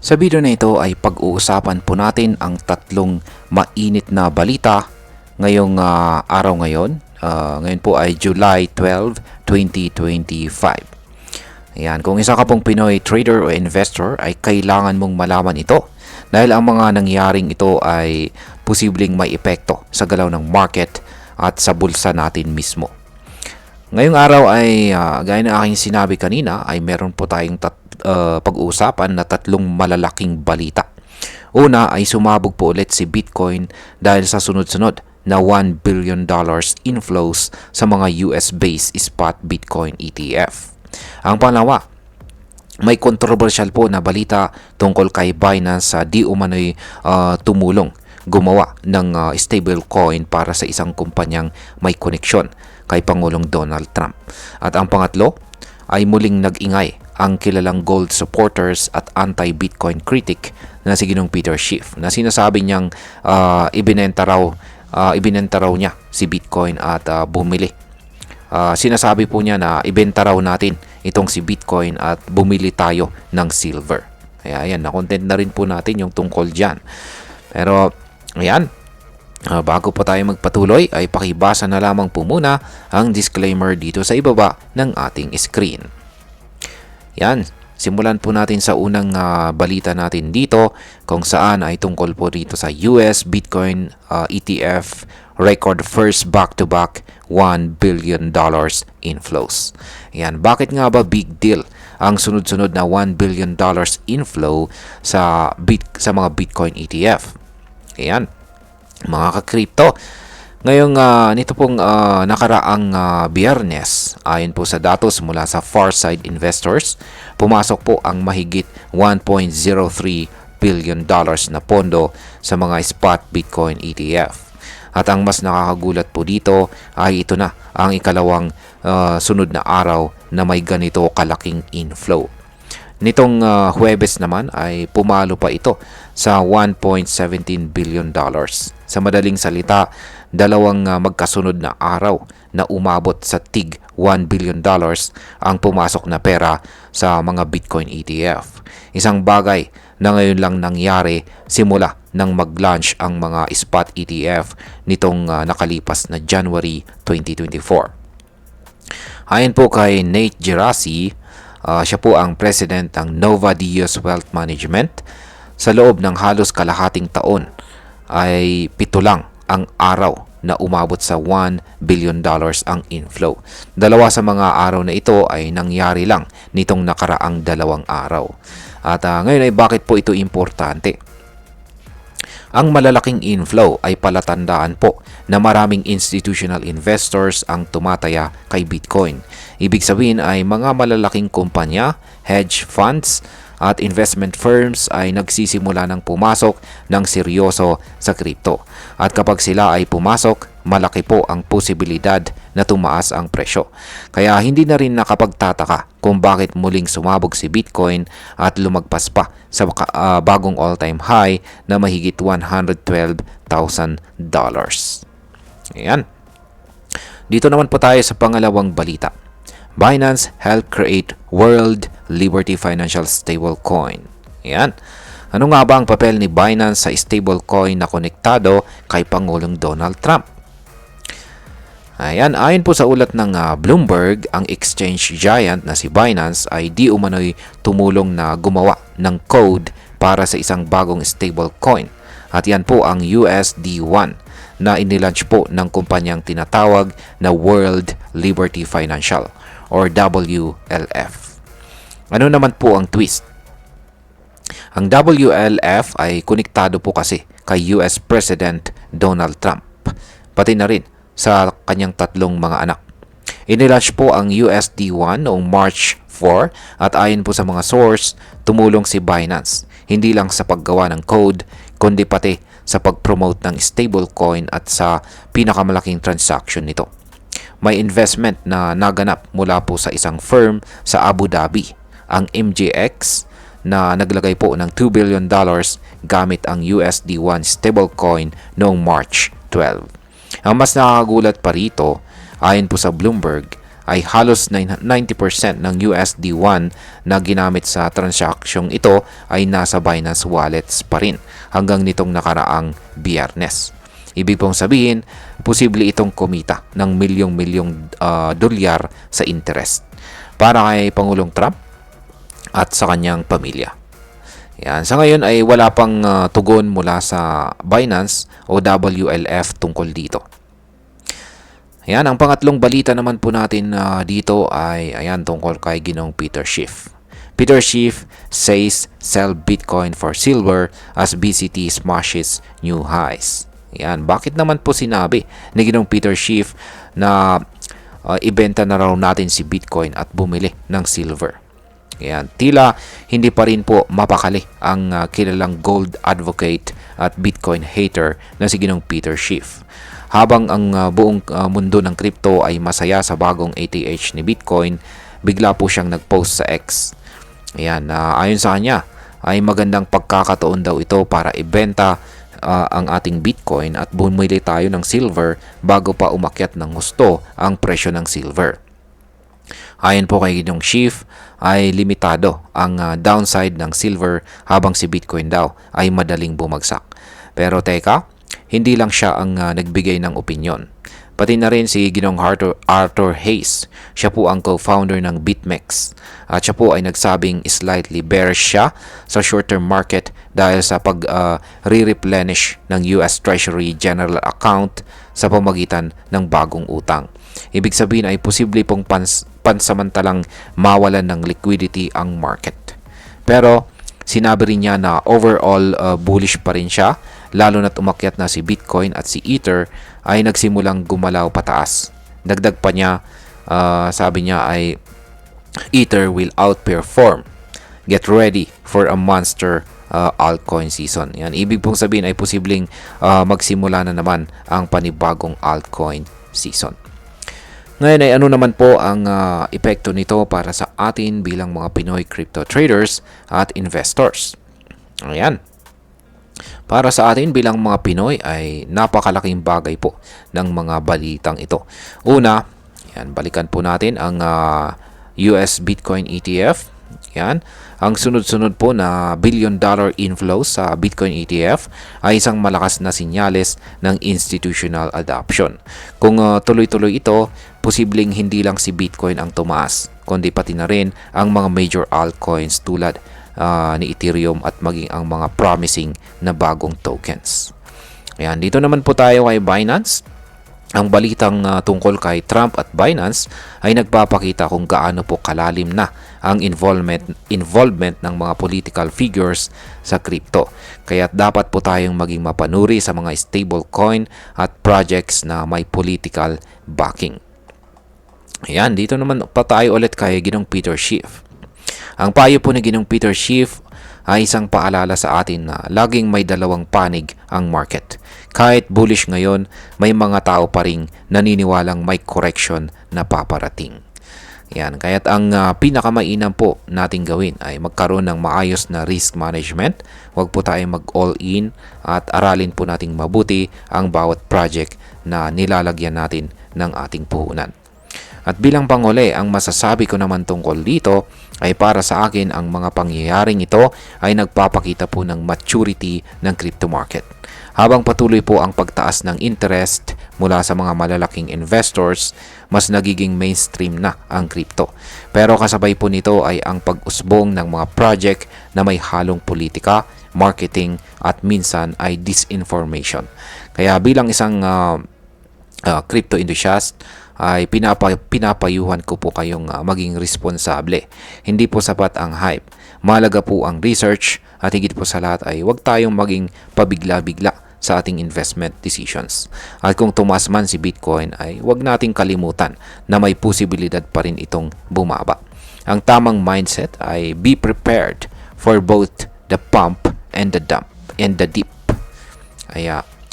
Sa video na ito ay pag-uusapan po natin ang tatlong mainit na balita ngayong araw ngayon. Ngayon po ay July 12, 2025. Ayan, kung isa ka pong Pinoy trader o investor ay kailangan mong malaman ito dahil ang mga nangyaring ito ay posibleng may epekto sa galaw ng market at sa bulsa natin mismo. Ngayong araw ay gaya ng aking sinabi kanina ay meron po tayong pag-uusapan na tatlong malalaking balita. Una ay sumabog po ulit si Bitcoin dahil sa sunod-sunod na $1 billion inflows sa mga US-based spot Bitcoin ETF. Ang pangalawa, may controversial po na balita tungkol kay Binance sa di umano'y tumulong gumawa ng stablecoin para sa isang kumpanyang may koneksyon kay Pangulong Donald Trump. At ang pangatlo ay muling nag-ingay ang kilalang gold supporters at anti-Bitcoin critic na si Ginong Peter Schiff na sinasabi niyang ibinenta raw niya si Bitcoin at bumili. Sinasabi po niya na ibenta raw natin itong si Bitcoin at bumili tayo ng silver. Kaya ayan, na-content na rin po natin yung tungkol dyan. Pero ayan, bago po tayo magpatuloy ay pakibasa na lamang po muna ang disclaimer dito sa ibaba ng ating screen. Yan, simulan po natin sa unang balita natin dito kung saan ay tungkol po dito sa US Bitcoin ETF record first back-to-back $1 billion inflows. Yan, bakit nga ba big deal ang sunod-sunod na $1 billion inflow sa mga Bitcoin ETF? Yan, mga ka-crypto, ngayong nito pong nakaraang Biyernes, ayon po sa datos mula sa Farside Investors, pumasok po ang mahigit $1.03 billion na pondo sa mga spot Bitcoin ETF. At ang mas nakakagulat po dito ay ito na ang ikalawang sunod na araw na may ganito kalaking inflow. Nitong Huwebes naman ay pumalo pa ito sa $1.17 billion. Sa madaling salita, dalawang magkasunod na araw na umabot sa tig $1 billion ang pumasok na pera sa mga Bitcoin ETF. Isang bagay na ngayon lang nangyari simula nang mag-launch ang mga spot ETF nitong nakalipas na January 2024. Ayon po kay Nate Geraci, siya po ang president ng Nova Dios Wealth Management. Sa loob ng halos kalahating taon ay 7 lang ang araw na umabot sa $1 billion ang inflow. Dalawa sa mga araw na ito ay nangyari lang nitong nakaraang 2 araw. At ngayon ay bakit po ito importante? Ang malalaking inflow ay palatandaan po na maraming institutional investors ang tumataya kay Bitcoin. Ibig sabihin ay mga malalaking kumpanya, hedge funds at investment firms ay nagsisimula ng pumasok ng seryoso sa crypto. At kapag sila ay pumasok, malaki po ang posibilidad na tumaas ang presyo. Kaya hindi na rin nakapagtataka kung bakit muling sumabog si Bitcoin at lumagpas pa sa bagong all-time high na mahigit $112,000. Ayan. Dito naman po tayo sa pangalawang balita. Binance help create World Liberty Financial Stablecoin. Ayan. Ano nga ba ang papel ni Binance sa stablecoin na konektado kay Pangulong Donald Trump? Ayan, ayon po sa ulat ng Bloomberg, ang exchange giant na si Binance ay di umano'y tumulong na gumawa ng code para sa isang bagong stablecoin. At yan po ang USD1 na inilaunch po ng kumpanyang tinatawag na World Liberty Financial or WLF. Ano naman po ang twist? Ang WLF ay konektado po kasi kay US President Donald Trump, pati na rin sa kanyang 3 mga anak. Inilaunch po ang USD1 noong March 4 at ayon po sa mga source, tumulong si Binance hindi lang sa paggawa ng code kundi pati sa pag-promote ng stablecoin at sa pinakamalaking transaction nito. May investment na naganap mula po sa isang firm sa Abu Dhabi, ang MJX, na naglagay po ng $2 billion gamit ang USD1 stablecoin noong March 12. Ang mas nakakagulat pa rito, ayon po sa Bloomberg, ay halos 90% ng USD1 na ginamit sa transaksyong ito ay nasa Binance wallets pa rin hanggang nitong nakaraang Biyernes. Ibig pong sabihin, posible itong kumita ng milyong-milyong dolyar sa interest para kay Pangulong Trump at sa kanyang pamilya. Yan. Sa ngayon ay wala pang tugon mula sa Binance o WLF tungkol dito. Ayan, ang pangatlong balita naman po natin dito ay tungkol kay Ginoong Peter Schiff. Peter Schiff says sell Bitcoin for silver as BCT smashes new highs. Ayan, bakit naman po sinabi ni Ginoong Peter Schiff na ibenta na raw natin si Bitcoin at bumili ng silver? Ayan, tila hindi pa rin po mapakali ang kilalang gold advocate at Bitcoin hater na si Ginoong Peter Schiff. Habang ang buong mundo ng crypto ay masaya sa bagong ATH ni Bitcoin, bigla po siyang nag-post sa X. Ayan, ayon sa kanya ay magandang pagkakataon daw ito para ibenta ang ating Bitcoin at bumili tayo ng silver bago pa umakyat ng husto ang presyo ng silver. Ayon po kay Ginoong Schiff ay limitado ang downside ng silver habang si Bitcoin daw ay madaling bumagsak. Pero teka, hindi lang siya ang nagbigay ng opinyon. Pati na rin si Ginoong Arthur Hayes. Siya po ang co-founder ng BitMEX. At siya po ay nagsabing slightly bearish siya sa short-term market dahil sa pag-re-replenish ng US Treasury General Account sa pamagitan ng bagong utang. Ibig sabihin ay posible pong pansamantalang mawalan ng liquidity ang market. Pero sinabi rin niya na overall bullish pa rin siya, lalo na't umakyat na si Bitcoin at si Ether ay nagsimulang gumalaw pataas. Dagdag pa niya, sabi niya ay Ether will outperform. Get ready for a monster altcoin season. Yan, ibig pong sabihin ay posibleng magsimula na naman ang panibagong altcoin season. Ngayon ay ano naman po ang epekto nito para sa atin bilang mga Pinoy crypto traders at investors. Ayan. Para sa atin bilang mga Pinoy ay napakalaking bagay po ng mga balitang ito. Una, yan, balikan po natin ang US Bitcoin ETF. Yan. Ang sunod-sunod po na billion-dollar inflow sa Bitcoin ETF ay isang malakas na sinyales ng institutional adoption. Kung tuloy-tuloy ito, posibleng hindi lang si Bitcoin ang tumaas, kundi pati na rin ang mga major altcoins tulad ni Ethereum at maging ang mga promising na bagong tokens. Ayan, dito naman po tayo kay Binance. Ang balitang tungkol kay Trump at Binance ay nagpapakita kung gaano po kalalim na ang involvement ng mga political figures sa crypto. Kaya dapat po tayong maging mapanuri sa mga stablecoin at projects na may political backing. Ayan, dito naman pa tayo ulit kay Ginoong Peter Schiff. Ang payo po ni Ginoong Peter Schiff ay isang paalala sa atin na laging may dalawang panig ang market. Kahit bullish ngayon, may mga tao pa ring naniniwalang may correction na paparating. Yan, kaya't ang pinakamainam po nating gawin ay magkaroon ng maayos na risk management. Huwag po tayong mag-all-in at aralin po nating mabuti ang bawat project na nilalagyan natin ng ating puhunan. At bilang panghuli, ang masasabi ko naman tungkol dito ay para sa akin ang mga pangyayaring ito ay nagpapakita po ng maturity ng crypto market. Habang patuloy po ang pagtaas ng interest mula sa mga malalaking investors, mas nagiging mainstream na ang crypto. Pero kasabay po nito ay ang pag-usbong ng mga project na may halong politika, marketing at minsan ay disinformation. Kaya bilang isang crypto enthusiast, ay pinapayuhan ko po kayong maging responsable. Hindi po sapat ang hype. Mahalaga po ang research at higit po sa lahat ay huwag tayong maging pabigla-bigla sa ating investment decisions. At kung tumaas man si Bitcoin ay huwag nating kalimutan na may posibilidad pa rin itong bumaba. Ang tamang mindset ay be prepared for both the pump and the dump and the dip.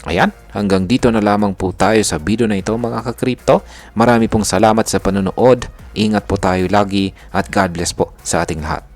Ayan, hanggang dito na lamang po tayo sa video na ito mga ka-crypto. Marami pong salamat sa panonood. Ingat po tayo lagi at God bless po sa ating lahat.